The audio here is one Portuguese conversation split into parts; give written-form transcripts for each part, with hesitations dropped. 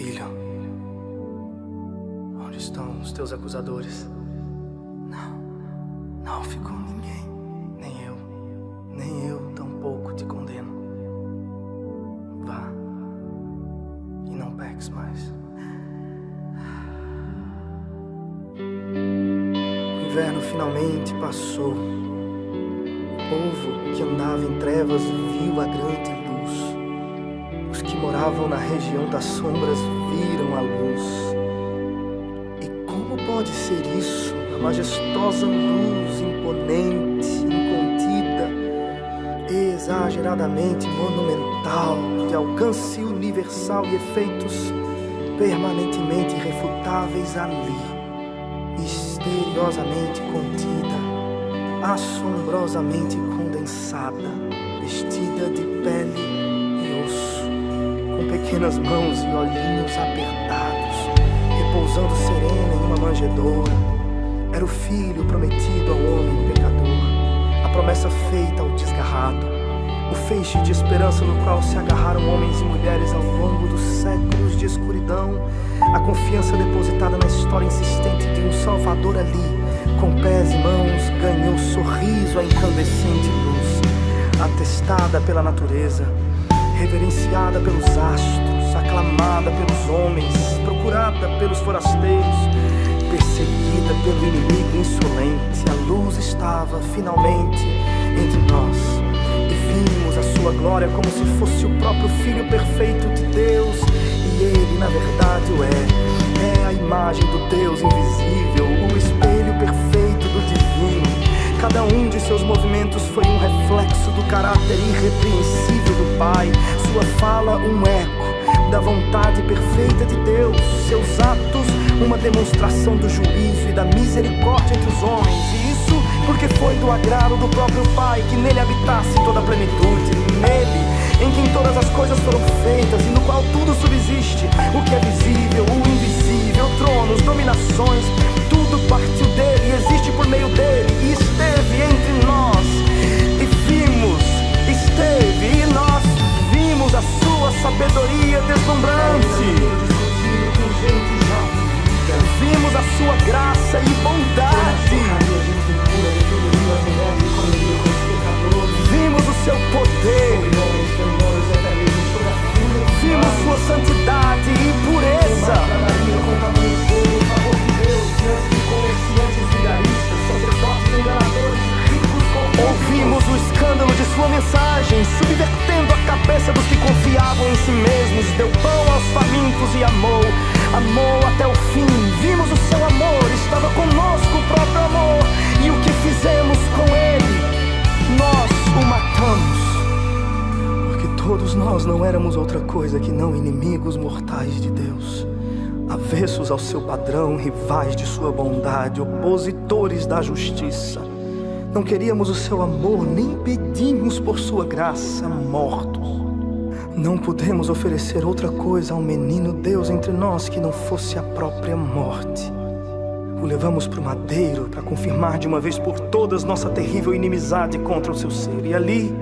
Filho, onde estão os teus acusadores? Não ficou ninguém, nem eu tampouco te condeno. Vá e não peques mais. O inverno finalmente passou. O povo que andava em trevas viu a grande luz. Os que moravam na região das sombras viram a luz. E como pode ser isso? A majestosa luz, imponente, incontida, exageradamente monumental, de alcance universal e efeitos permanentemente irrefutáveis ali, misteriosamente contida, assombrosamente condensada, vestida de pele e osso, com pequenas mãos e olhinhos apertados, repousando serena em uma manjedoura. Era o filho prometido ao homem pecador, a promessa feita ao desgarrado, o feixe de esperança no qual se agarraram homens e mulheres ao longo dos séculos de escuridão, a confiança depositada na história insistente de um Salvador ali, com pés e mãos, ganhou sorriso a incandescente luz, atestada pela natureza, reverenciada pelos astros, aclamada pelos homens, procurada pelos forasteiros, perseguida pelo inimigo insolente. A luz estava finalmente entre nós e vimos a sua glória como se fosse o próprio Filho perfeito de Deus, e ele na verdade o é a imagem do Deus invisível, o espelho perfeito do divino. Cada um de seus movimentos foi um reflexo do caráter irrepreensível do Pai, sua fala um eco da vontade perfeita de Deus, seus atos uma demonstração do juízo e da misericórdia entre os homens. E isso porque foi do agrado do próprio Pai que nele habitasse toda a plenitude, nele em quem todas as coisas foram feitas e no qual tudo subsiste, o que é visível, o invisível, tronos, dominações, tudo partiu dele e existe por meio dele, e esteve entre nós, e vimos, esteve, e nós vimos a sua sabedoria deslumbrante. Vimos a sua graça e bondade. Vimos o seu poder. Vimos sua santidade e pureza. Ouvimos o escândalo de sua mensagem, subvertendo a cabeça dos que confiavam em si mesmos. Deu pão aos famintos e amou até o fim. Vimos o seu amor, estava conosco o próprio amor. E o que fizemos com ele? Nós o matamos. Porque todos nós não éramos outra coisa que não inimigos mortais de Deus, avessos ao seu padrão, rivais de sua bondade, opositores da justiça. Não queríamos o seu amor, nem pedimos por sua graça, mortos. Não pudemos oferecer outra coisa ao menino Deus entre nós que não fosse a própria morte. O levamos para o madeiro para confirmar de uma vez por todas nossa terrível inimizade contra o seu ser. E ali,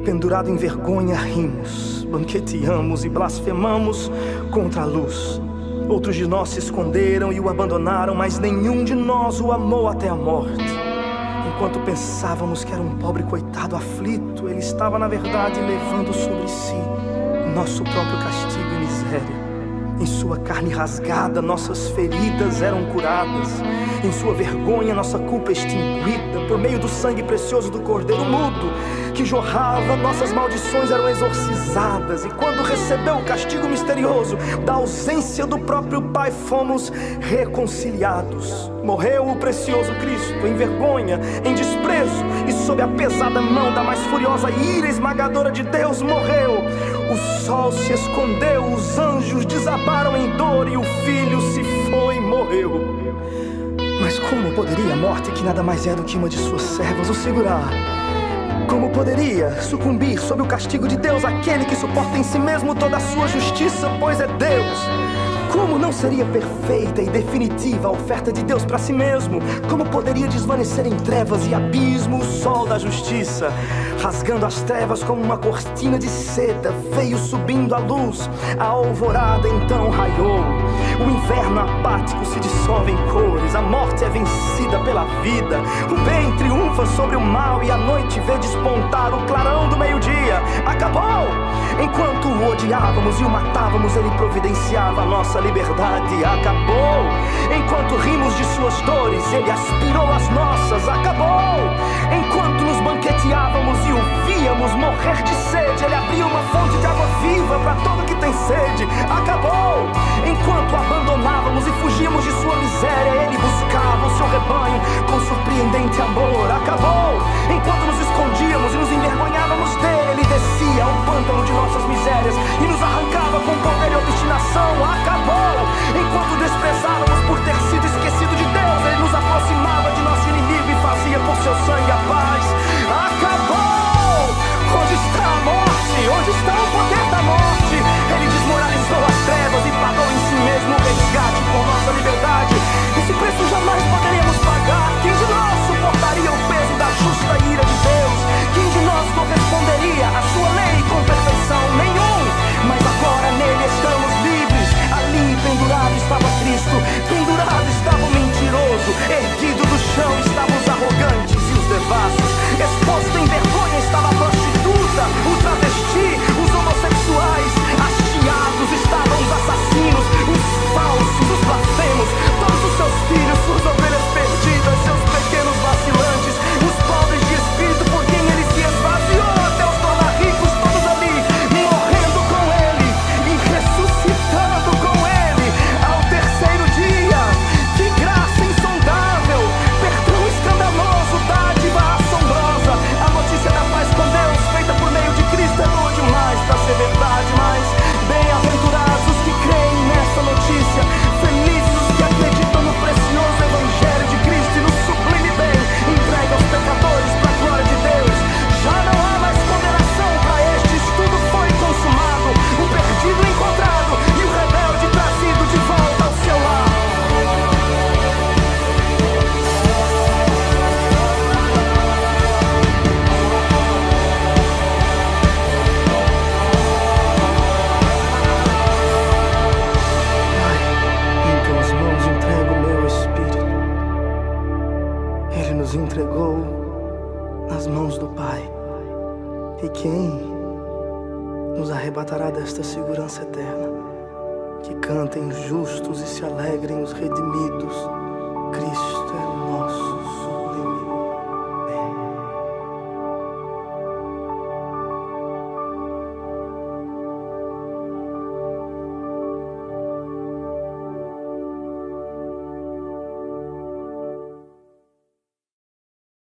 pendurado em vergonha, rimos, banqueteamos e blasfemamos contra a luz. Outros de nós se esconderam e o abandonaram, mas nenhum de nós o amou até a morte. Enquanto pensávamos que era um pobre coitado aflito, ele estava na verdade levando sobre si nosso próprio castigo e miséria. Em sua carne rasgada, nossas feridas eram curadas. Em sua vergonha, nossa culpa extinguida. Por meio do sangue precioso do Cordeiro mudo que jorrava, nossas maldições eram exorcizadas. E quando recebeu o castigo misterioso da ausência do próprio Pai, fomos reconciliados. Morreu o precioso Cristo em vergonha, em desprezo, e sob a pesada mão da mais furiosa ira esmagadora de Deus morreu. O sol se escondeu, os anjos desabaram em dor e o Filho se foi e morreu. Mas como poderia a morte, que nada mais é do que uma de suas servas, o segurar? Como poderia sucumbir sob o castigo de Deus aquele que suporta em si mesmo toda a sua justiça, pois é Deus? Como não seria perfeita e definitiva a oferta de Deus para si mesmo? Como poderia desvanecer em trevas e abismo o sol da justiça? Rasgando as trevas como uma cortina de seda, veio subindo a luz, a alvorada então raiou. O inverno apático se dissolve em cores, a morte é vencida pela vida. O bem triunfa sobre o mal e a noite vê despontar o clarão do meio-dia. Acabou! Enquanto o odiávamos e o matávamos, ele providenciava a nossa liberdade. Acabou! Enquanto rimos de suas dores, ele aspirou as nossas. Acabou! Enquanto nos banqueteávamos e o víamos morrer de sede, ele abriu uma fonte de água viva para todo que tem sede. Acabou! Enquanto abandonávamos e fugíamos de sua miséria, ele buscava o seu rebanho com surpreendente amor. Acabou! Enquanto nos escondíamos e nos envergonhávamos dele, ele descia ao pântano de nossas misérias e nos arrancava com poder e obstinação. Acabou! Enquanto desprezávamos por ter sido esquecido de Deus, ele nos aproximava de nosso inimigo e fazia por seu sangue a paz. Acabou! Onde está a morte? Onde está o poder da morte? Ele desmoralizou as trevas e pagou em si mesmo o resgate por nossa liberdade. Esse preço jamais poderíamos pagar. Quem de nós suportaria o peso da justa ira de Deus? Quem de nós corresponderia à sua lei com perfeição? Nenhum! Mas agora nele estamos livres. Ali pendurado estava Cristo, pendurado estava o mentiroso, erguido do chão estavam os arrogantes e os devassos, exposto em vergonha estava a prostituta, o travesti, os homossexuais, hasteados estavam os assassinos, os falsos, os blasfemos, todos os seus filhos, suas ovelhas perdidas, seus pequenos vacilantes, os pobres de espírito por quem ele se esvaziou até os tornar ricos, todos ali, morrendo com ele e ressuscitando com ele ao terceiro dia. Que graça insondável, perdão escandaloso, dádiva assombrosa. A notícia da paz com Deus feita por meio de Cristo é boa demais pra ser verdade, mas bem-aventurados os que creem nessa notícia, felizes os que acreditam no precioso evangelho de Cristo e no sublime bem entregue aos pecadores pra glória de Deus. Já não há mais condenação pra estes, tudo foi consumado, o perdido encontrado e o rebelde trazido de volta ao seu lar. Em tuas mãos entrego o meu espírito. Ele nos entregou nas mãos do Pai. E quem nos arrebatará desta segurança eterna? Que cantem os justos e se alegrem os redimidos. Cristo